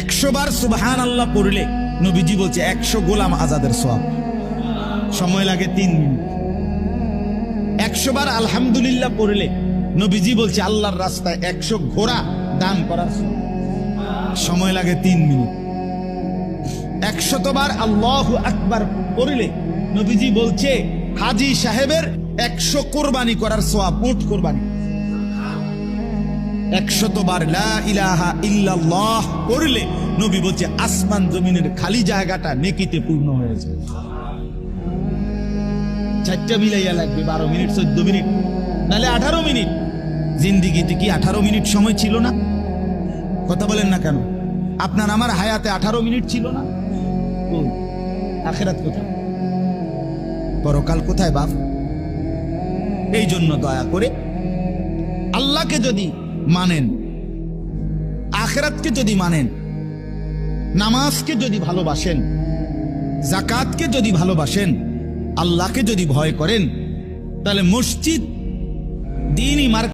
100 বার সুবহানাল্লাহ পড়লে নবীজি বলছে 100 গোলাম আজাদের সওয়াব। সময় লাগে 3 মিনিট। 100 বার আলহামদুলিল্লাহ পড়লে নবীজি বলছে আল্লাহর রাস্তায় 100 ঘোড়া দান করার সওয়াব। সময় লাগে 3 মিনিট। 100 বার আল্লাহু আকবার পড়লে নবীজি বলছে হাজী সাহেবের 100 কোরবানি করার সওয়াব, উট কোরবানি। 100 বার লা ইলাহা ইল্লাল্লাহ পড়লে নবী বলছে আসমান জমিনের খালি জায়গাটা নেকিতে পূর্ণ হয়ে যায়। 4টা মিলাইয়া লাগবে 12 মিনিট, 14 মিনিট, নাহলে 18 মিনিট। জিন্দিগিতে কি 18 মিনিট সময় ছিল না? কথা বলেন না কেন? আপনার আমার হায়াতে 18 মিনিট ছিল না? আখিরাত কোথায়? পরকাল কোথায় বাপ? এই জন্য দয়া করে আল্লাহকে যদি মানেন, আখিরাতকে যদি মানেন, নামাজকে যদি ভালোবাসেন, যাকাতকে যদি ভালোবাসেন, আল্লাহকে যদি ভয় করেন, তাহলে মসজিদ দ্বীনি মার্কাজ